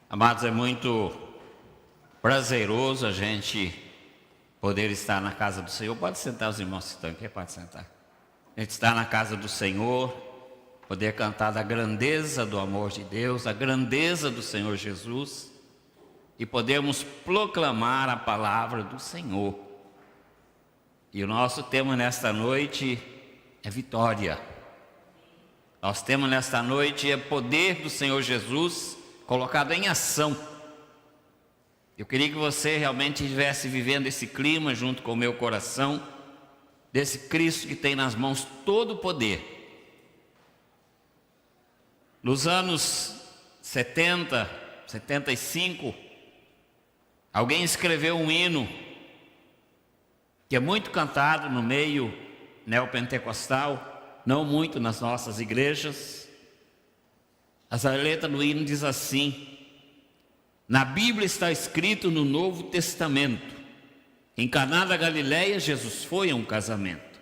Amados, é muito prazeroso a gente poder estar na casa do Senhor. Pode sentar, os irmãos que estão aqui, pode sentar. A gente está na casa do Senhor, poder cantar da grandeza do amor de Deus, a grandeza do Senhor Jesus, e podermos proclamar a palavra do Senhor. E o nosso tema nesta noite é vitória. Nosso tema nesta noite é poder do Senhor Jesus colocado em ação. Eu queria que você realmente estivesse vivendo esse clima junto com o meu coração, desse Cristo que tem nas mãos todo o poder. Nos anos 70, 75, alguém escreveu um hino que é muito cantado no meio neopentecostal, não muito nas nossas igrejas. A letra do hino diz assim: na Bíblia está escrito no Novo Testamento, em Caná da Galileia Jesus foi a um casamento,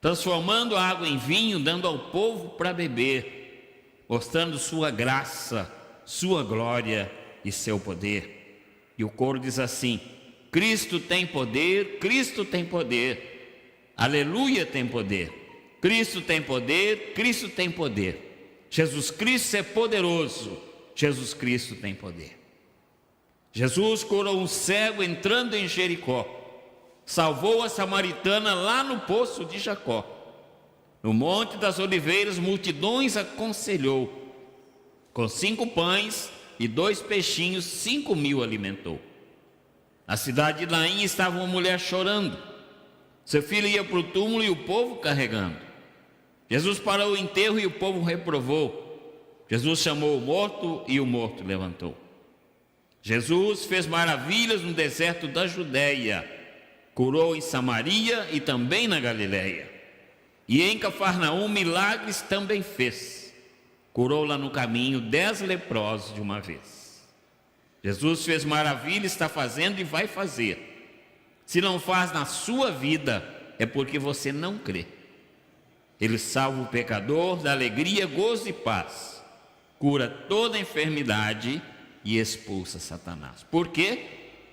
transformando a água em vinho, dando ao povo para beber, mostrando sua graça, sua glória e seu poder. E o coro diz assim: Cristo tem poder, Cristo tem poder, aleluia tem poder, Cristo tem poder, Cristo tem poder. Jesus Cristo é poderoso, Jesus Cristo tem poder. Jesus curou um cego entrando em Jericó, salvou a samaritana lá no poço de Jacó. No Monte das Oliveiras, multidões aconselhou, com 5 pães e 2 peixinhos, 5.000 alimentou. Na cidade de Naim estava uma mulher chorando, seu filho ia para o túmulo e o povo carregando. Jesus parou o enterro e o povo reprovou. Jesus chamou o morto e o morto levantou. Jesus fez maravilhas no deserto da Judéia, curou em Samaria e também na Galileia. E em Cafarnaum milagres também fez. Curou lá no caminho 10 leprosos de uma vez. Jesus fez maravilha, está fazendo e vai fazer. Se não faz na sua vida, é porque você não crê. Ele salva o pecador da alegria, gozo e paz, cura toda enfermidade e expulsa Satanás. Por quê?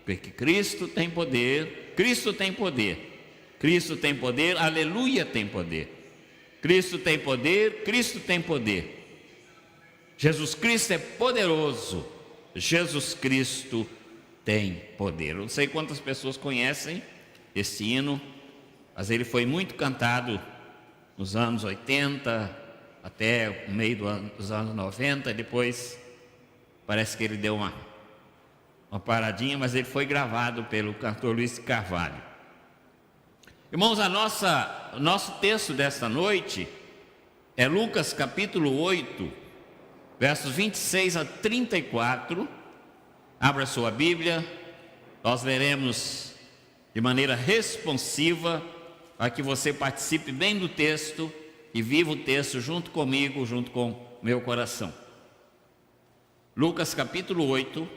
Porque Cristo tem poder, Cristo tem poder, Cristo tem poder, aleluia tem poder. Cristo tem poder, Cristo tem poder. Jesus Cristo é poderoso, Jesus Cristo tem poder. Eu não sei quantas pessoas conhecem esse hino, mas ele foi muito cantado nos anos 80, até o meio dos anos 90, depois parece que ele deu uma paradinha, mas ele foi gravado pelo cantor Luiz Carvalho. Irmãos, o nosso texto desta noite é Lucas capítulo 8, versos 26 a 34. Abra sua Bíblia, nós leremos de maneira responsiva, para que você participe bem do texto e viva o texto junto comigo, junto com meu coração. Lucas capítulo 8,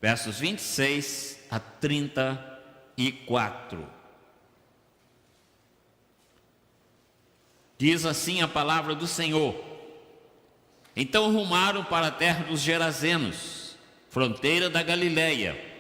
versos 26 a 34. Diz assim a palavra do Senhor: então rumaram para a terra dos Gerazenos, fronteira da Galileia.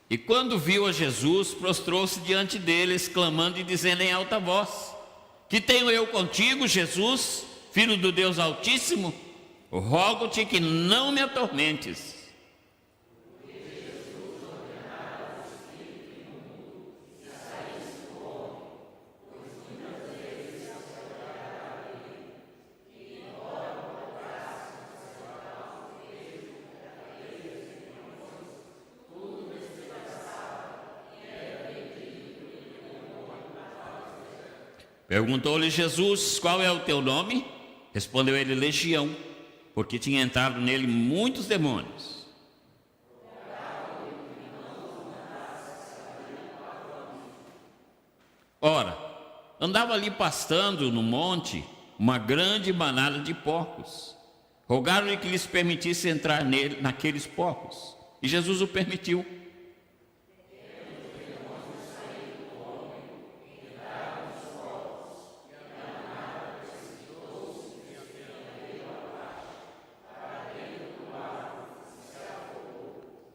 E quando viu a Jesus, prostrou-se diante dele, exclamando e dizendo em alta voz: que tenho eu contigo, Jesus, Filho do Deus Altíssimo? Rogo-te que não me atormentes. Perguntou-lhe Jesus: qual é o teu nome? Respondeu ele: Legião, porque tinha entrado nele muitos demônios. Ora, andava ali pastando no monte, uma grande manada de porcos. Rogaram-lhe que lhes permitisse entrar naqueles porcos. E Jesus o permitiu.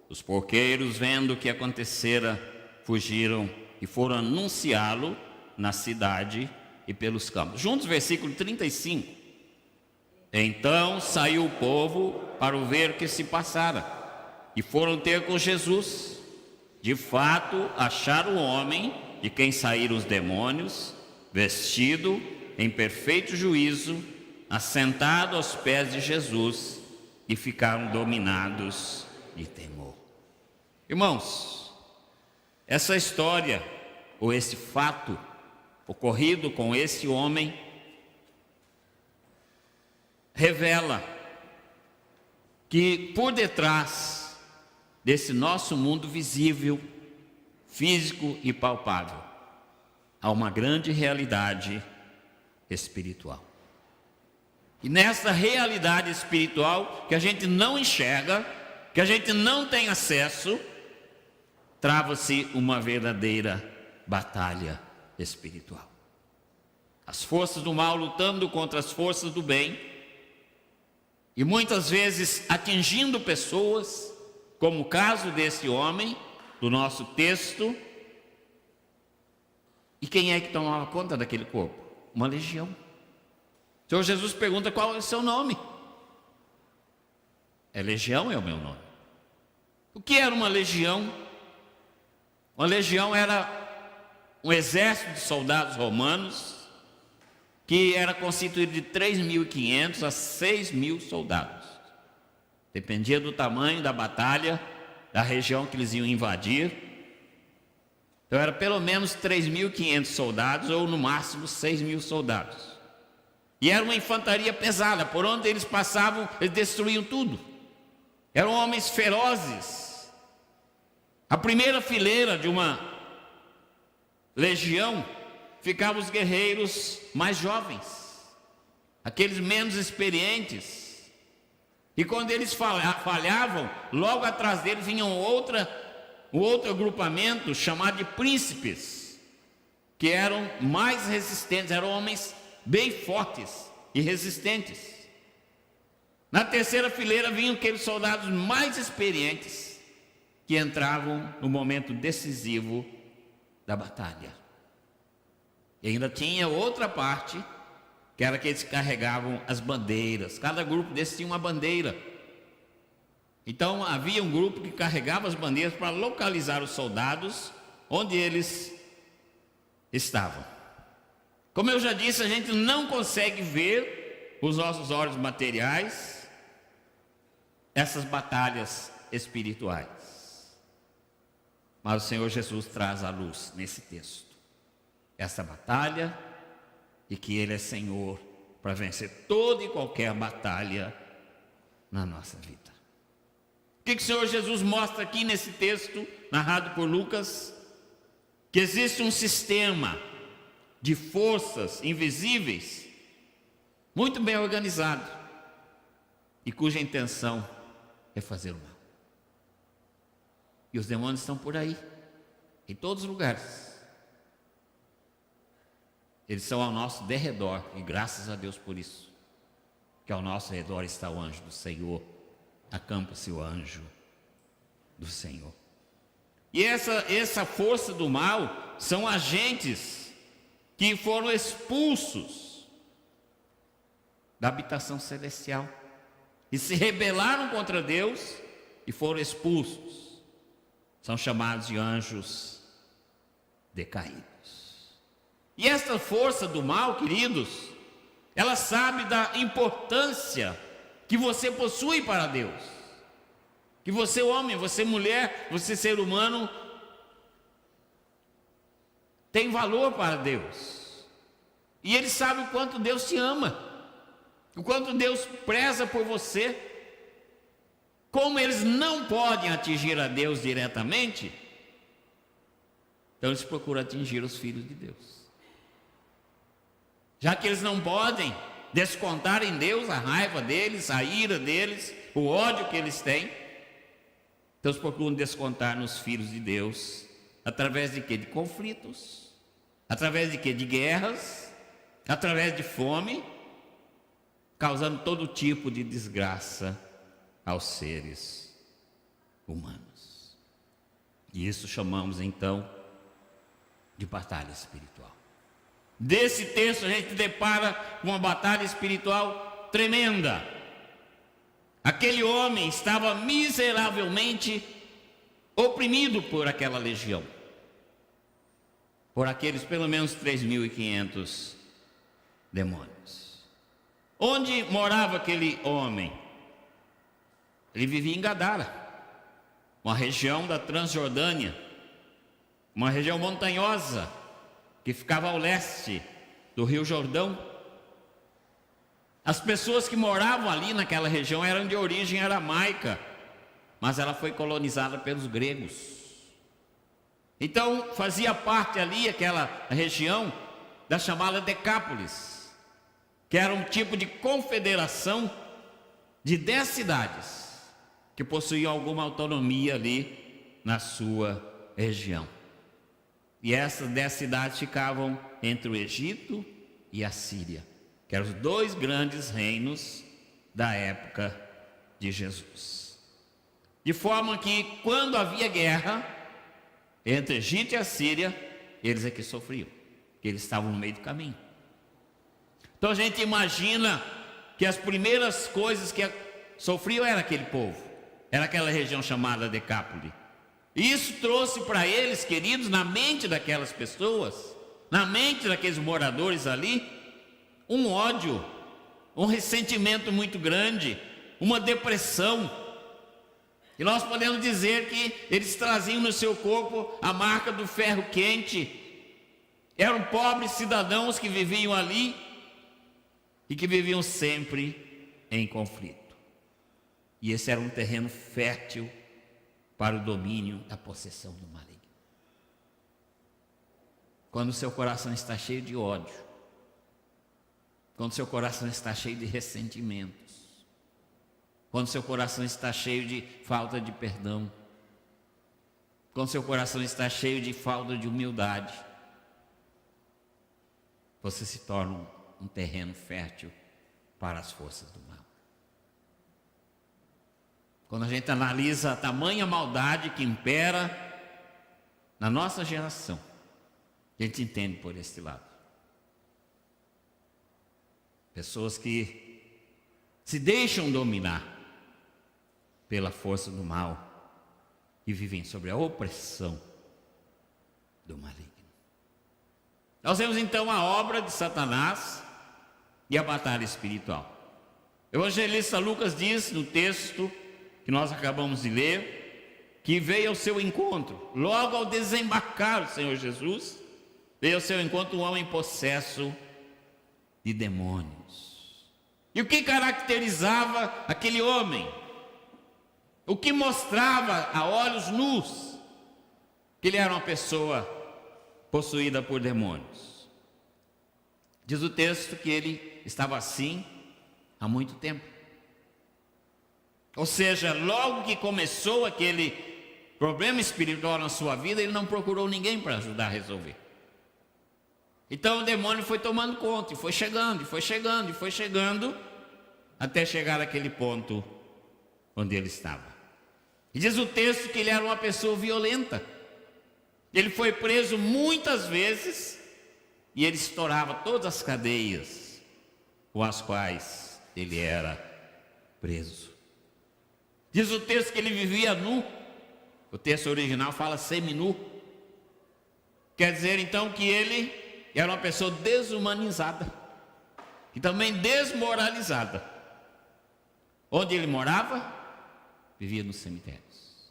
Os porqueiros, vendo o que acontecera, fugiram e foram anunciá-lo na cidade e pelos campos. Juntos, versículo 35. Então saiu o povo para ver o que se passara, e foram ter com Jesus. De fato, acharam o homem de quem saíram os demônios, vestido em perfeito juízo, assentado aos pés de Jesus, e ficaram dominados de temor. Irmãos, essa história, ou esse fato ocorrido com esse homem, revela que por detrás desse nosso mundo visível, físico e palpável, há uma grande realidade espiritual. E nessa realidade espiritual que a gente não enxerga, que a gente não tem acesso, trava-se uma verdadeira batalha espiritual. As forças do mal lutando contra as forças do bem, e muitas vezes atingindo pessoas, como o caso desse homem, do nosso texto. E quem é que tomava conta daquele corpo? Uma legião. O Senhor Jesus pergunta: qual é o seu nome? Legião é o meu nome. O que era uma legião? Uma legião era um exército de soldados romanos que era constituído de 3.500 a 6.000 soldados. Dependia do tamanho da batalha, da região que eles iam invadir. Então era pelo menos 3.500 soldados ou no máximo 6.000 soldados. E era uma infantaria pesada, por onde eles passavam, eles destruíam tudo. Eram homens ferozes. A primeira fileira de uma legião ficavam os guerreiros mais jovens, aqueles menos experientes. E quando eles falhavam, logo atrás deles vinha um outro agrupamento chamado de príncipes, que eram mais resistentes, eram homens bem fortes e resistentes. Na terceira fileira vinham aqueles soldados mais experientes, que entravam no momento decisivo da batalha. E ainda tinha outra parte, que era aqueles que carregavam as bandeiras. Cada grupo desse tinha uma bandeira. Então havia um grupo que carregava as bandeiras para localizar os soldados onde eles estavam. Como eu já disse, a gente não consegue ver com os nossos olhos materiais essas batalhas espirituais. Mas o Senhor Jesus traz à luz nesse texto essa batalha, e que Ele é Senhor para vencer toda e qualquer batalha na nossa vida. O que o Senhor Jesus mostra aqui nesse texto, narrado por Lucas? Que existe um sistema de forças invisíveis, muito bem organizado, e cuja intenção é fazer o mal. E os demônios estão por aí, em todos os lugares. Eles são ao nosso derredor, e graças a Deus por isso, que ao nosso redor está o anjo do Senhor, acampa-se o anjo do Senhor. E essa força do mal são agentes que foram expulsos da habitação celestial e se rebelaram contra Deus e foram expulsos. São chamados de anjos decaídos. E essa força do mal, queridos, ela sabe da importância que você possui para Deus. Que você homem, você mulher, você ser humano, tem valor para Deus. E ele sabe o quanto Deus te ama, o quanto Deus preza por você. Como eles não podem atingir a Deus diretamente, então eles procuram atingir os filhos de Deus. Já que eles não podem, descontar em Deus a raiva deles, a ira deles, o ódio que eles têm. Então eles procuram descontar nos filhos de Deus, através de quê? De conflitos, através de quê? De guerras, através de fome, causando todo tipo de desgraça aos seres humanos. E isso chamamos então de batalha espiritual. Desse texto a gente depara com uma batalha espiritual tremenda. Aquele homem estava miseravelmente oprimido por aquela legião, por aqueles pelo menos 3.500 demônios. Onde morava aquele homem? Ele vivia em Gadara, uma região da Transjordânia, uma região montanhosa que ficava ao leste do Rio Jordão. As pessoas que moravam ali naquela região eram de origem aramaica, mas ela foi colonizada pelos gregos. Então fazia parte ali, aquela região, da chamada Decápolis, que era um tipo de confederação de 10 cidades que possuíam alguma autonomia ali na sua região. E essas 10 cidades ficavam entre o Egito e a Síria, que eram os 2 grandes reinos da época de Jesus. De forma que, quando havia guerra entre Egito e a Síria, eles é que sofriam, porque eles estavam no meio do caminho. Então a gente imagina que as primeiras coisas que sofriam era aquele povo, era aquela região chamada Decápole. E isso trouxe para eles, queridos, na mente daquelas pessoas, na mente daqueles moradores ali, um ódio, um ressentimento muito grande, uma depressão. E nós podemos dizer que eles traziam no seu corpo a marca do ferro quente. Eram pobres cidadãos que viviam ali e que viviam sempre em conflito. E esse era um terreno fértil para o domínio da possessão do maligno. Quando o seu coração está cheio de ódio, quando seu coração está cheio de ressentimentos, quando seu coração está cheio de falta de perdão, quando seu coração está cheio de falta de humildade, você se torna um terreno fértil para as forças do mal. Quando a gente analisa a tamanha maldade que impera na nossa geração, a gente entende por este lado. Pessoas que se deixam dominar pela força do mal e vivem sobre a opressão do maligno. Nós vemos então a obra de Satanás e a batalha espiritual. O evangelista Lucas diz no texto que nós acabamos de ler, que veio ao seu encontro, logo ao desembarcar o Senhor Jesus, veio ao seu encontro um homem possesso de demônios. E o que caracterizava aquele homem? O que mostrava a olhos nus que ele era uma pessoa possuída por demônios? Diz o texto que ele estava assim há muito tempo. Ou seja, logo que começou aquele problema espiritual na sua vida, ele não procurou ninguém para ajudar a resolver. Então o demônio foi tomando conta, e foi chegando, e foi chegando, e foi chegando, até chegar àquele ponto onde ele estava. E diz o texto que ele era uma pessoa violenta. Ele foi preso muitas vezes, e ele estourava todas as cadeias com as quais ele era preso. Diz o texto que ele vivia nu. O texto original fala seminu. Quer dizer então que ele era uma pessoa desumanizada e também desmoralizada. Onde ele morava? Vivia nos cemitérios.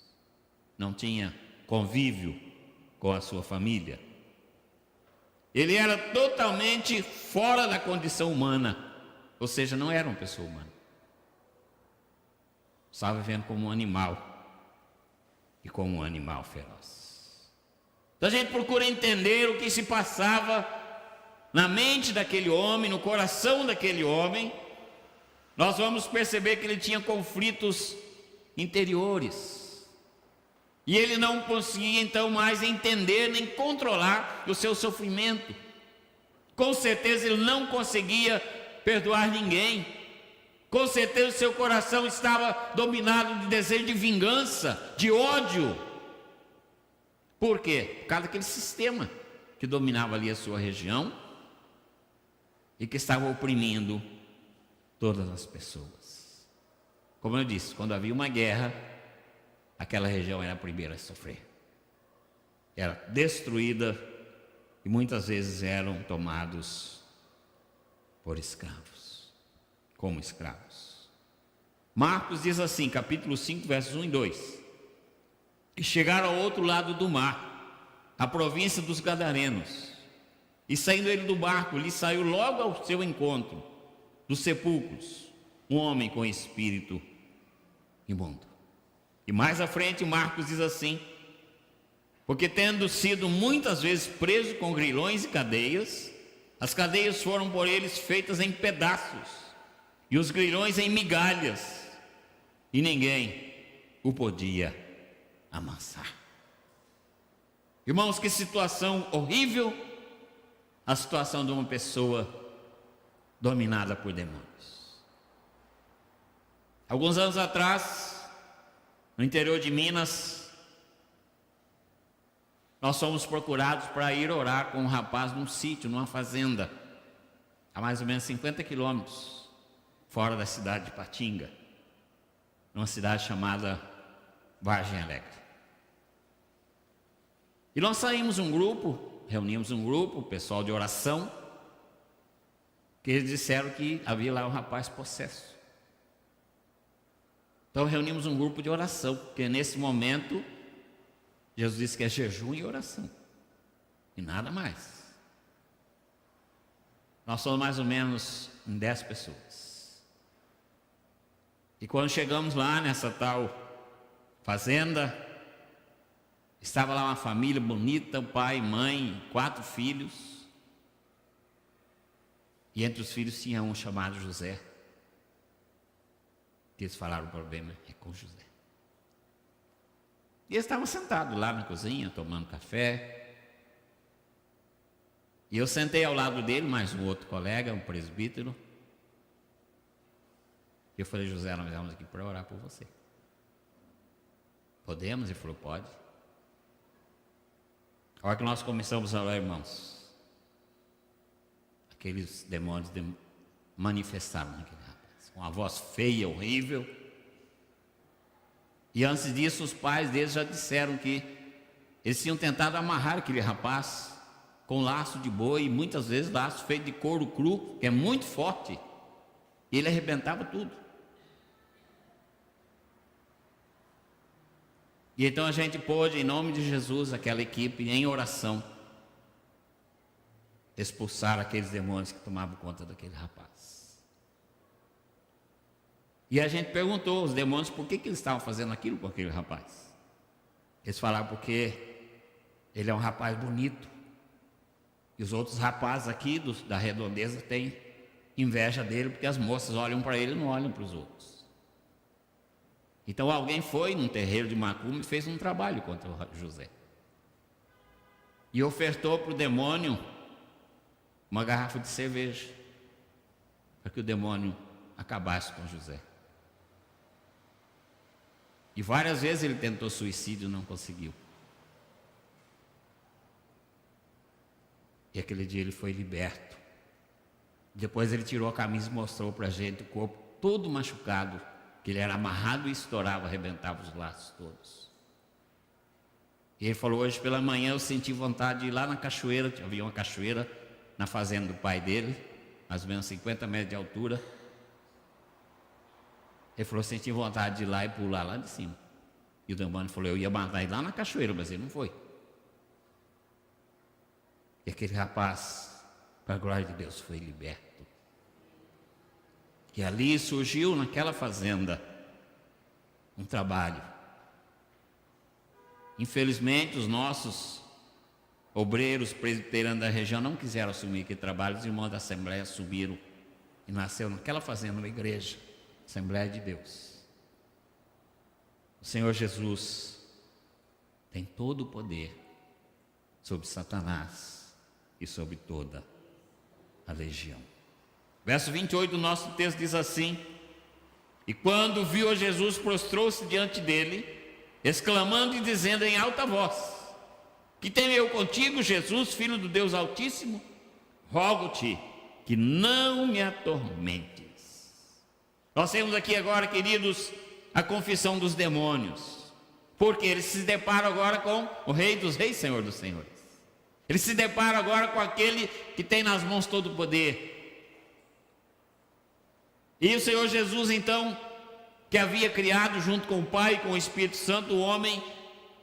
Não tinha convívio com a sua família. Ele era totalmente fora da condição humana, ou seja, não era uma pessoa humana. Estava vivendo como um animal e como um animal feroz. Então a gente procura entender o que se passava na mente daquele homem, no coração daquele homem, nós vamos perceber que ele tinha conflitos interiores. E ele não conseguia então mais entender nem controlar o seu sofrimento. Com certeza ele não conseguia perdoar ninguém. Com certeza o seu coração estava dominado de desejo de vingança, de ódio. Por quê? Por causa daquele sistema que dominava ali a sua região e que estava oprimindo todas as pessoas. Como eu disse, quando havia uma guerra, aquela região era a primeira a sofrer. Era destruída e muitas vezes eram tomados por escravos, como escravos. Marcos diz assim, capítulo 5, versos 1 e 2. E chegaram ao outro lado do mar, a província dos Gadarenos. E saindo ele do barco, lhe saiu logo ao seu encontro, dos sepulcros, um homem com espírito imundo. E mais à frente Marcos diz assim: porque tendo sido muitas vezes preso com grilhões e cadeias, as cadeias foram por eles feitas em pedaços, e os grilhões em migalhas, e ninguém o podia amansar. Irmãos, que situação horrível a situação de uma pessoa dominada por demônios. Alguns anos atrás, no interior de Minas, nós fomos procurados para ir orar com um rapaz num sítio, numa fazenda, a mais ou menos 50 quilômetros fora da cidade de Patinga, numa cidade chamada Vargem Alegre. E nós reunimos um grupo, pessoal de oração, que eles disseram que havia lá um rapaz possesso. Então reunimos um grupo de oração, porque nesse momento Jesus disse que é jejum e oração, e nada mais. Nós somos mais ou menos 10 pessoas. E quando chegamos lá nessa tal fazenda, estava lá uma família bonita, pai, mãe, 4 filhos. E entre os filhos tinha um chamado José. Que eles falaram: o problema é com José. E eles estavam sentados lá na cozinha, tomando café. E eu sentei ao lado dele, mais um outro colega, um presbítero. E eu falei: José, nós estamos aqui para orar por você. Podemos? Ele falou: pode. A hora que nós começamos a orar, irmãos, aqueles demônios manifestaram naquele rapaz, com uma voz feia, horrível. E antes disso, os pais deles já disseram que eles tinham tentado amarrar aquele rapaz com laço de boi, muitas vezes laço feito de couro cru, que é muito forte, e ele arrebentava tudo. E então a gente pôde, em nome de Jesus, aquela equipe, em oração, expulsar aqueles demônios que tomavam conta daquele rapaz. E a gente perguntou aos demônios por que eles estavam fazendo aquilo com aquele rapaz. Eles falaram: porque ele é um rapaz bonito, e os outros rapazes aqui da redondeza têm inveja dele, porque as moças olham para ele e não olham para os outros. Então alguém foi num terreiro de macumba e fez um trabalho contra o José. E ofertou para o demônio uma garrafa de cerveja, para que o demônio acabasse com José. E várias vezes ele tentou suicídio e não conseguiu. E aquele dia ele foi liberto. Depois ele tirou a camisa e mostrou para a gente o corpo todo machucado, que ele era amarrado e estourava, arrebentava os laços todos. E ele falou: hoje pela manhã eu senti vontade de ir lá na cachoeira. Havia uma cachoeira na fazenda do pai dele, mais ou menos 50 metros de altura. Ele falou: senti vontade de ir lá e pular lá de cima. E o demônio falou: eu ia matar ele lá na cachoeira, mas ele não foi. E aquele rapaz, para a glória de Deus, foi liberto. E ali surgiu naquela fazenda um trabalho. Infelizmente os nossos obreiros presbiterianos da região não quiseram assumir aquele trabalho, os irmãos da Assembleia assumiram e nasceu naquela fazenda uma igreja, Assembleia de Deus. O Senhor Jesus tem todo o poder sobre Satanás e sobre toda a legião. Verso 28 do nosso texto diz assim: e quando viu a Jesus, prostrou-se diante dele, exclamando e dizendo em alta voz: que tenho eu contigo, Jesus, Filho do Deus Altíssimo? Rogo-te que não me atormentes. Nós temos aqui agora, queridos, a confissão dos demônios, porque eles se deparam agora com o Rei dos Reis, Senhor dos Senhores. Eles se deparam agora com aquele que tem nas mãos todo o poder. E o Senhor Jesus, então, que havia criado junto com o Pai e com o Espírito Santo o homem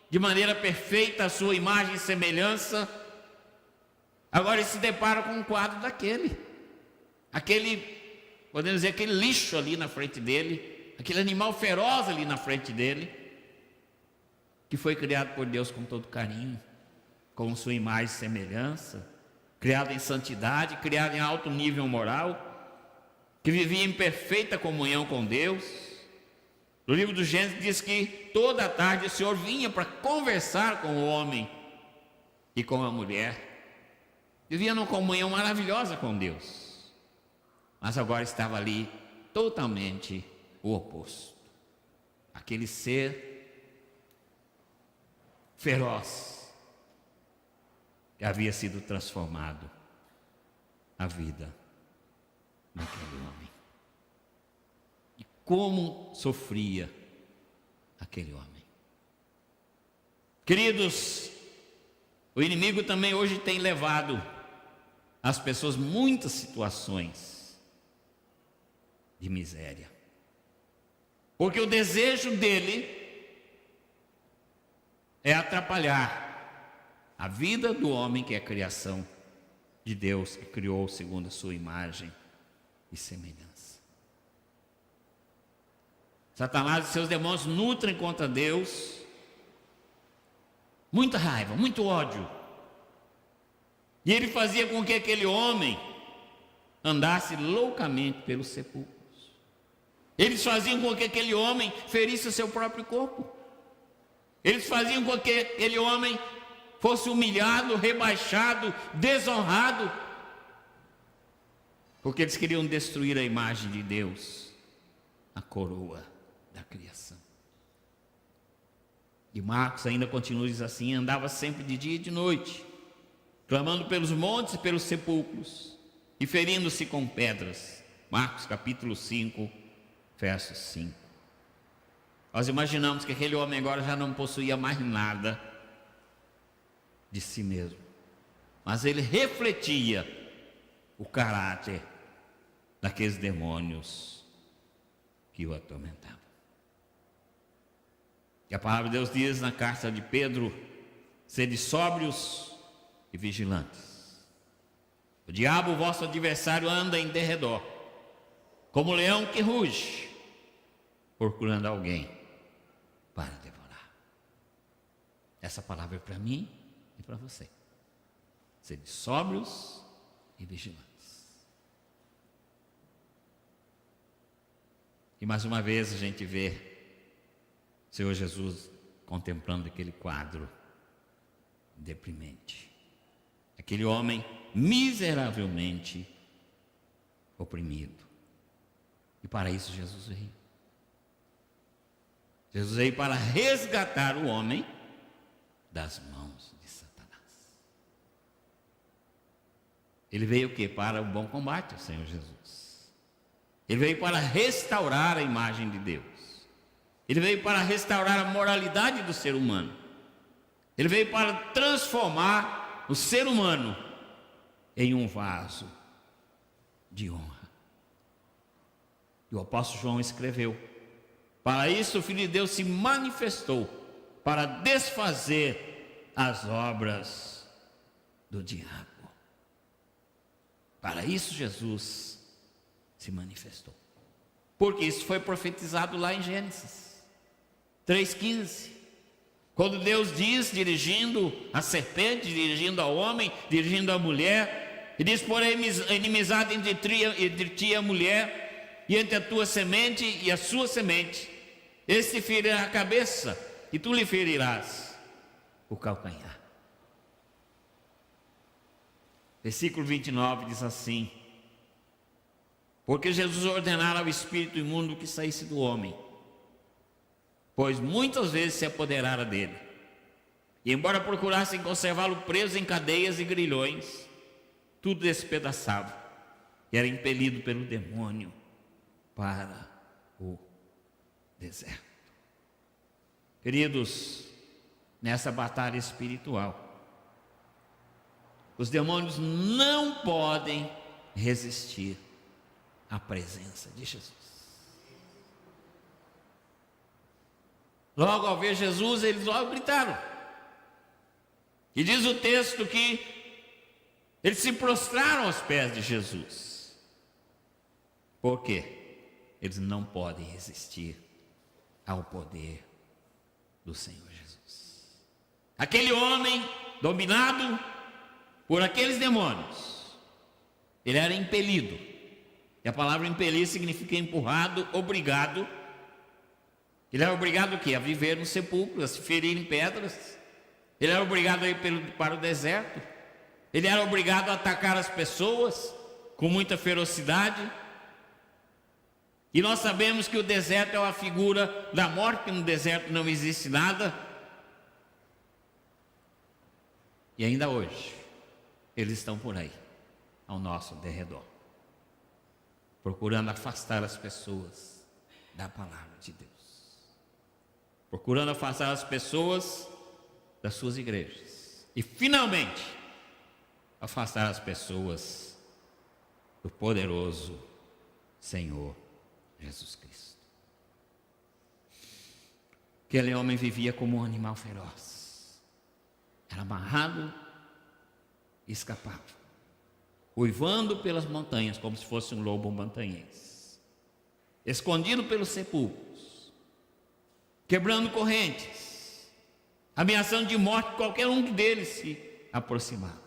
de maneira perfeita, a sua imagem e semelhança, agora ele se depara com um quadro aquele, podemos dizer, aquele lixo ali na frente dele, aquele animal feroz ali na frente dele, que foi criado por Deus com todo carinho, com sua imagem e semelhança, criado em santidade, criado em alto nível moral, que vivia em perfeita comunhão com Deus. No livro do Gênesis diz que toda a tarde o Senhor vinha para conversar com o homem e com a mulher. Vivia numa comunhão maravilhosa com Deus. Mas agora estava ali totalmente o oposto. Aquele ser feroz que havia sido transformado a vida naquele homem. E como sofria aquele homem. Queridos, o inimigo também hoje tem levado as pessoas muitas situações de miséria. Porque o desejo dele é atrapalhar a vida do homem, que é a criação de Deus, que criou segundo a sua imagem e semelhança. Satanás e seus demônios nutrem contra Deus muita raiva, muito ódio. E ele fazia com que aquele homem andasse loucamente pelos sepulcros. Eles faziam com que aquele homem ferisse o seu próprio corpo. Eles faziam com que aquele homem fosse humilhado, rebaixado, desonrado, porque eles queriam destruir a imagem de Deus, a coroa da criação. E Marcos ainda continua, diz assim: andava sempre de dia e de noite, clamando pelos montes e pelos sepulcros, e ferindo-se com pedras. Marcos capítulo 5, verso 5. Nós imaginamos que aquele homem agora já não possuía mais nada de si mesmo, mas ele refletia o caráter daqueles demônios que o atormentavam. E a palavra de Deus diz na carta de Pedro: sede sóbrios e vigilantes. O diabo, vosso adversário, anda em derredor, como leão que ruge, procurando alguém para devorar. Essa palavra é para mim e para você. Sede sóbrios e vigilantes. E mais uma vez a gente vê o Senhor Jesus contemplando aquele quadro deprimente. Aquele homem miseravelmente oprimido. E para isso Jesus veio. Jesus veio para resgatar o homem das mãos de Satanás. Ele veio o quê? Para o bom combate, o Senhor Jesus. Ele veio para restaurar a imagem de Deus. Ele veio para restaurar a moralidade do ser humano. Ele veio para transformar o ser humano em um vaso de honra. E o apóstolo João escreveu: para isso o Filho de Deus se manifestou, para desfazer as obras do diabo. Para isso Jesus se manifestou. Porque isso foi profetizado lá em Gênesis 3,15. Quando Deus diz, dirigindo a serpente, dirigindo ao homem, dirigindo à mulher, e diz: porém, inimizade entre ti e a mulher, e entre a tua semente e a sua semente. Este ferirá a cabeça, e tu lhe ferirás o calcanhar. Versículo 29 diz assim: porque Jesus ordenara ao espírito imundo que saísse do homem, pois muitas vezes se apoderara dele, e embora procurassem conservá-lo preso em cadeias e grilhões, tudo despedaçava, e era impelido pelo demônio para o deserto. Queridos, nessa batalha espiritual, os demônios não podem resistir à presença de Jesus. Logo ao ver Jesus, eles logo gritaram. E diz o texto que eles se prostraram aos pés de Jesus. Por quê? Eles não podem resistir ao poder do Senhor Jesus. Aquele homem dominado por aqueles demônios, ele era impelido. E a palavra impelir significa empurrado, obrigado. Ele era obrigado o quê? A viver no sepulcro, a se ferir em pedras. Ele era obrigado a ir para o deserto. Ele era obrigado a atacar as pessoas com muita ferocidade. E nós sabemos que o deserto é uma figura da morte, que no deserto não existe nada. E ainda hoje, eles estão por aí, ao nosso derredor, procurando afastar as pessoas da palavra de Deus, procurando afastar as pessoas das suas igrejas e, finalmente, afastar as pessoas do poderoso Senhor Jesus Cristo. Aquele homem vivia como um animal feroz, era amarrado e escapava, uivando pelas montanhas como se fosse um lobo montanhês, escondido pelos sepulcros, quebrando correntes, ameaçando de morte qualquer um deles se aproximava.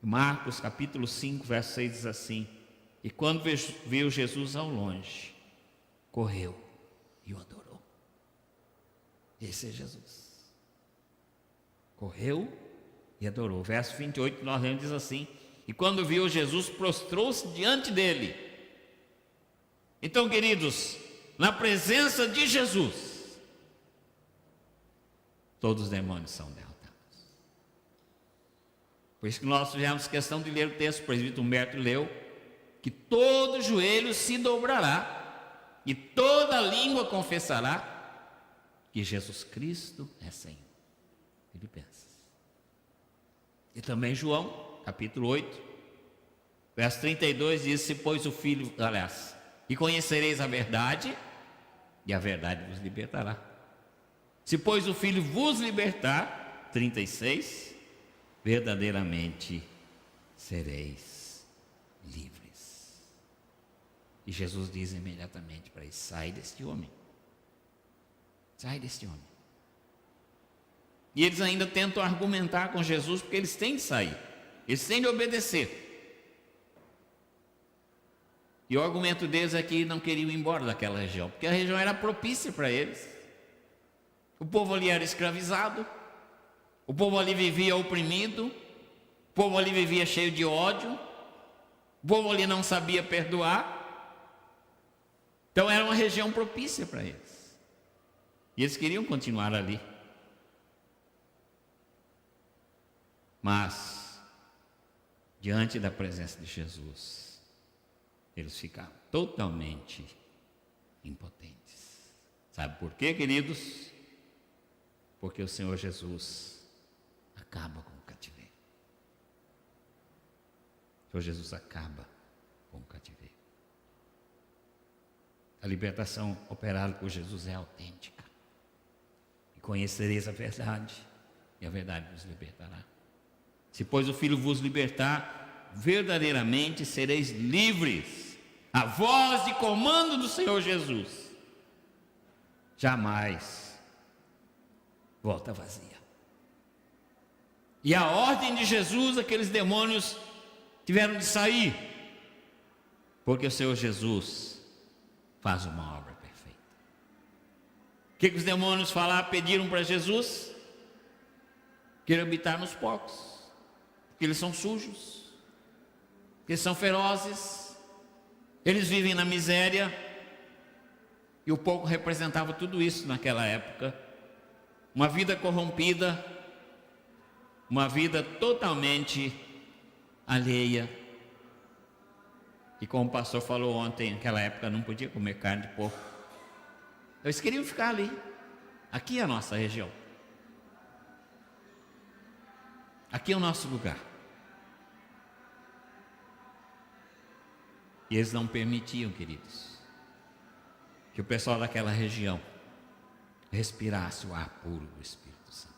Marcos capítulo 5, verso 6 diz assim: e quando viu Jesus ao longe, correu e o adorou. Esse é Jesus. Correu e adorou. Verso 28, nós lemos, diz assim: e quando viu Jesus, prostrou-se diante dele. Então, queridos, na presença de Jesus, todos os demônios são derrotados. Por isso que nós tivemos questão de ler o texto, o presbítero Humberto leu, que todo joelho se dobrará e toda língua confessará que Jesus Cristo é Senhor. Filipenses. E também João, capítulo 8, verso 32 diz: se pois o Filho, aliás, e conhecereis a verdade, e a verdade vos libertará. Se pois o Filho vos libertar, 36, verdadeiramente sereis livres. E Jesus diz imediatamente para eles: sai deste homem. Sai deste homem. E eles ainda tentam argumentar com Jesus, porque eles têm de sair, eles têm de obedecer. E o argumento deles é que não queriam ir embora daquela região, porque a região era propícia para eles. O povo ali era escravizado, o povo ali vivia oprimido, o povo ali vivia cheio de ódio, o povo ali não sabia perdoar. Então era uma região propícia para eles. E eles queriam continuar ali. Mas, diante da presença de Jesus, eles ficaram totalmente impotentes. Sabe por quê, queridos? Porque o Senhor Jesus acaba com o cativeiro. O Senhor Jesus acaba com o cativeiro. A libertação operada por Jesus é autêntica. E conhecereis a verdade, e a verdade vos libertará. Se pois o Filho vos libertar, verdadeiramente sereis livres. A voz de comando do Senhor Jesus jamais volta vazia. E a ordem de Jesus, aqueles demônios tiveram de sair, porque o Senhor Jesus faz uma obra perfeita. O que os demônios pediram para Jesus? Querer habitar nos porcos, porque eles são sujos, eles são ferozes, eles vivem na miséria, e o porco representava tudo isso naquela época. Uma vida corrompida, uma vida totalmente alheia. E como o pastor falou ontem, naquela época não podia comer carne de porco. Eles queriam ficar ali. Aqui é a nossa região. Aqui é o nosso lugar. E eles não permitiam, queridos, que o pessoal daquela região respirasse o ar puro do Espírito Santo.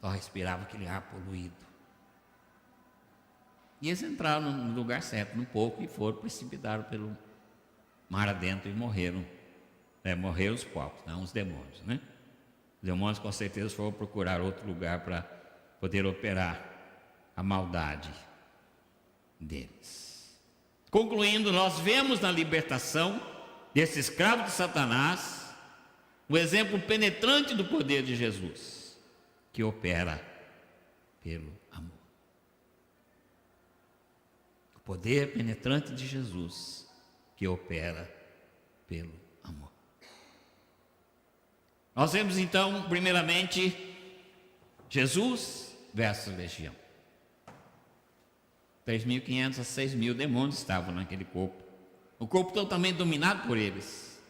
Só respirava aquele ar poluído. E eles entraram no lugar certo, no porco, e foram precipitados pelo mar adentro e morreram. Morreram os porcos, não os demônios, né? Os demônios com certeza foram procurar outro lugar para poder operar a maldade deles. Concluindo, nós vemos na libertação desse escravo de Satanás o exemplo penetrante do poder de Jesus, que opera pelo amor. O poder penetrante de Jesus, que opera pelo amor. Nós vemos então, primeiramente, Jesus versus legião. 3.500 a 6.000 demônios estavam naquele corpo. O corpo totalmente dominado por eles,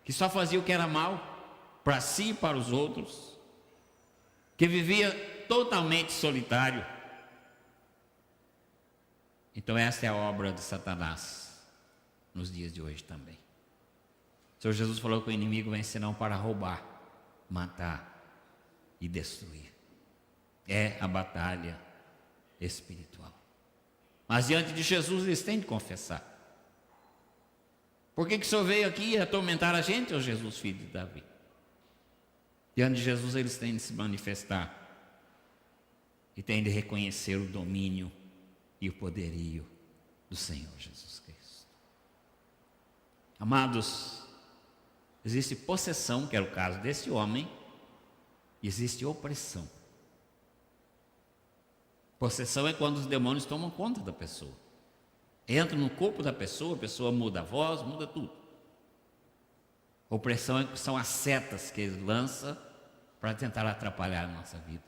que só fazia o que era mal para si e para os outros, que vivia totalmente solitário. Então esta é a obra de Satanás nos dias de hoje também. O Senhor Jesus falou que o inimigo vem senão para roubar, matar e destruir. É a batalha espiritual. Mas diante de Jesus eles têm de confessar. Por que o Senhor veio aqui atormentar a gente, ó Jesus, filho de Davi? Diante de Jesus eles têm de se manifestar e têm de reconhecer o domínio e o poderio do Senhor Jesus Cristo. Amados, existe possessão, que era o caso desse homem, e existe opressão. Possessão é quando os demônios tomam conta da pessoa. Entram no corpo da pessoa, a pessoa muda a voz, muda tudo. Opressão são as setas que eles lançam para tentar atrapalhar a nossa vida.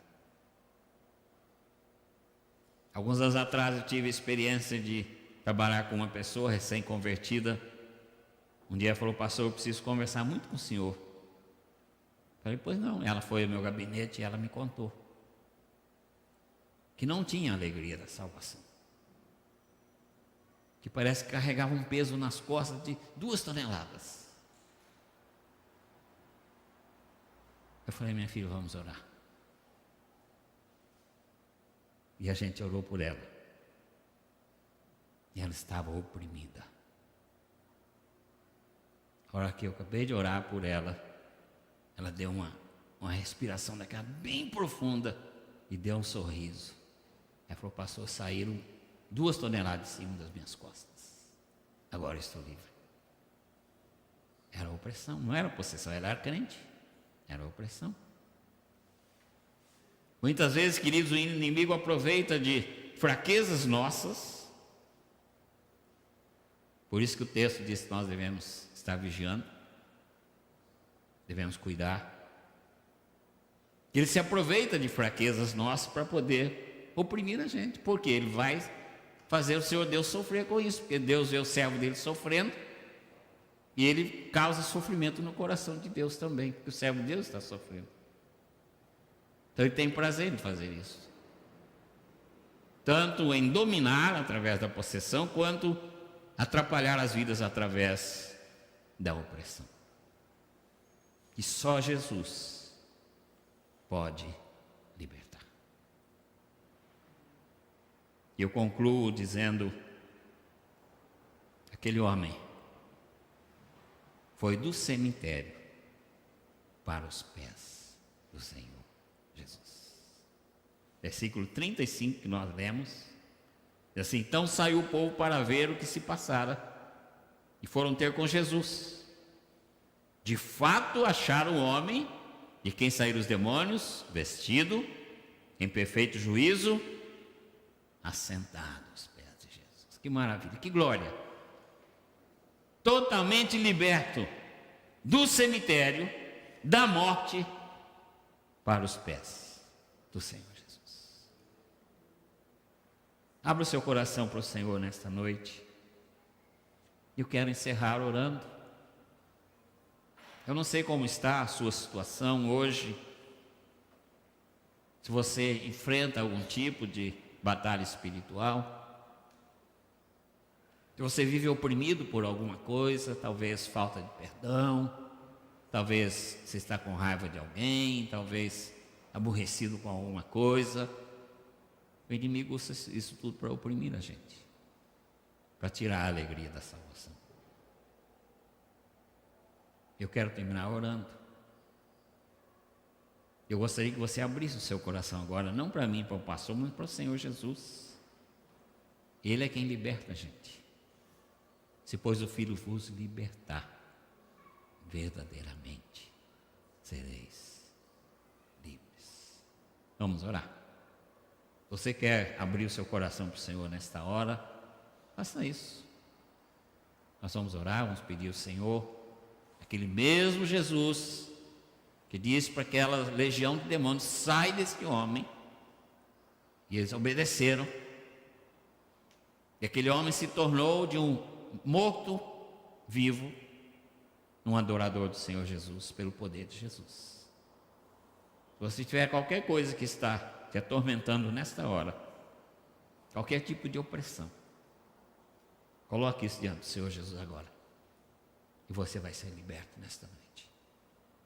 Alguns anos atrás eu tive a experiência de trabalhar com uma pessoa recém-convertida. Um dia ela falou: pastor, eu preciso conversar muito com o senhor. Falei: pois não. Ela foi ao meu gabinete e ela me contou que não tinha alegria da salvação, que parece que carregava um peso nas costas de 2 toneladas. Eu falei: minha filha, vamos orar. E a gente orou por ela. E ela estava oprimida. A hora que eu acabei de orar por ela, ela deu uma respiração daquela bem profunda e deu um sorriso. Ela falou: pastor, saíram 2 toneladas de cima das minhas costas. Agora estou livre. Era opressão, não era possessão, ela era crente. Era opressão. Muitas vezes, queridos, o inimigo aproveita de fraquezas nossas. Por isso que o texto diz que nós devemos estar vigiando, devemos cuidar. Ele se aproveita de fraquezas nossas para poder oprimir a gente, porque ele vai fazer o Senhor Deus sofrer com isso, porque Deus vê o servo dele sofrendo e ele causa sofrimento no coração de Deus também, porque o servo de Deus está sofrendo. Então ele tem prazer em fazer isso, tanto em dominar através da possessão, quanto atrapalhar as vidas através da opressão. E só Jesus pode libertar. E eu concluo dizendo: aquele homem foi do cemitério para os pés do Senhor Jesus. Versículo 35 que nós lemos, diz assim: então saiu o povo para ver o que se passara, e foram ter com Jesus. De fato acharam o homem de quem saíram os demônios, vestido, em perfeito juízo, assentado aos pés de Jesus. Que maravilha, que glória! Totalmente liberto do cemitério, da morte, para os pés do Senhor Jesus. Abra o seu coração para o Senhor nesta noite. Eu quero encerrar orando. Eu não sei como está a sua situação hoje, se você enfrenta algum tipo de batalha espiritual, se você vive oprimido por alguma coisa, talvez falta de perdão, talvez você está com raiva de alguém, talvez aborrecido com alguma coisa. O inimigo usa isso tudo para oprimir a gente, para tirar a alegria da salvação. Eu quero terminar orando. Eu gostaria que você abrisse o seu coração agora, não para mim, para o pastor, mas para o Senhor Jesus. Ele é quem liberta a gente. Se pois o Filho vos libertar, verdadeiramente sereis livres. Vamos orar. Você quer abrir o seu coração para o Senhor nesta hora? Faça isso. Nós vamos orar, vamos pedir ao Senhor, aquele mesmo Jesus que disse para aquela legião de demônios: sai desse homem. E eles obedeceram. E aquele homem se tornou de um morto vivo, um adorador do Senhor Jesus, pelo poder de Jesus. Se você tiver qualquer coisa que está te atormentando nesta hora, qualquer tipo de opressão, coloque isso diante do Senhor Jesus agora, e você vai ser liberto nesta noite,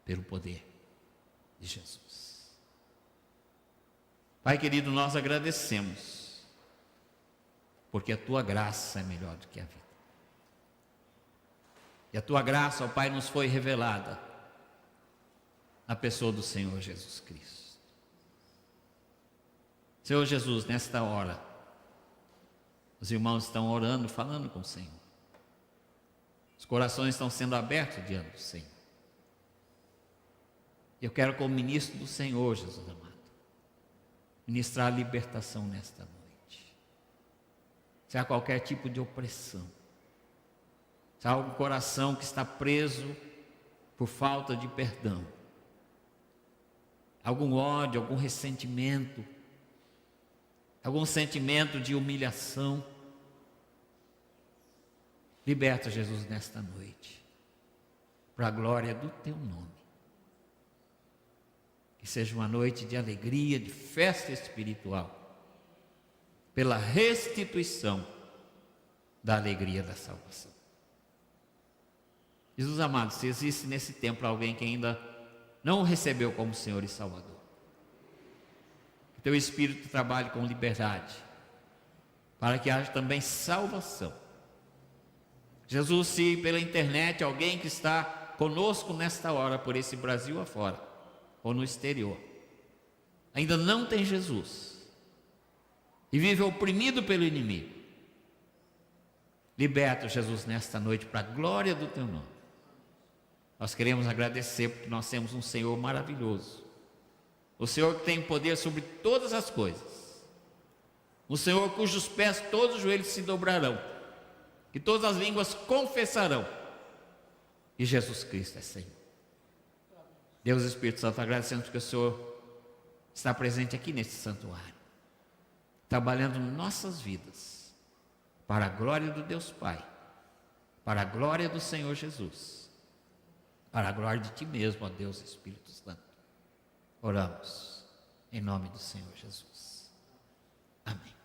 pelo poder de Jesus. Pai querido, nós agradecemos, porque a Tua graça é melhor do que a vida. E a Tua graça, ó Pai, nos foi revelada na pessoa do Senhor Jesus Cristo. Senhor Jesus, nesta hora, os irmãos estão orando, falando com o Senhor. Os corações estão sendo abertos diante do Senhor. Eu quero, como ministro do Senhor, Jesus amado, ministrar a libertação nesta noite. Se há qualquer tipo de opressão, se há algum coração que está preso por falta de perdão, algum ódio, algum ressentimento, algum sentimento de humilhação, liberta, Jesus, nesta noite, para a glória do Teu nome. Que seja uma noite de alegria, de festa espiritual, pela restituição da alegria da salvação. Jesus amado, se existe nesse templo alguém que ainda não o recebeu como Senhor e Salvador, que Teu Espírito trabalhe com liberdade, para que haja também salvação. Jesus, se pela internet alguém que está conosco nesta hora, por esse Brasil afora, ou no exterior, ainda não tem Jesus, e vive oprimido pelo inimigo, liberta, Jesus, nesta noite, para a glória do Teu nome. Nós queremos agradecer, porque nós temos um Senhor maravilhoso, o Senhor que tem poder sobre todas as coisas, o Senhor cujos pés todos os joelhos se dobrarão, que todas as línguas confessarão, e Jesus Cristo é Senhor. Deus Espírito Santo, agradecemos porque o Senhor está presente aqui neste santuário, trabalhando em nossas vidas, para a glória do Deus Pai, para a glória do Senhor Jesus, para a glória de Ti mesmo, ó Deus Espírito Santo. Oramos em nome do Senhor Jesus. Amém.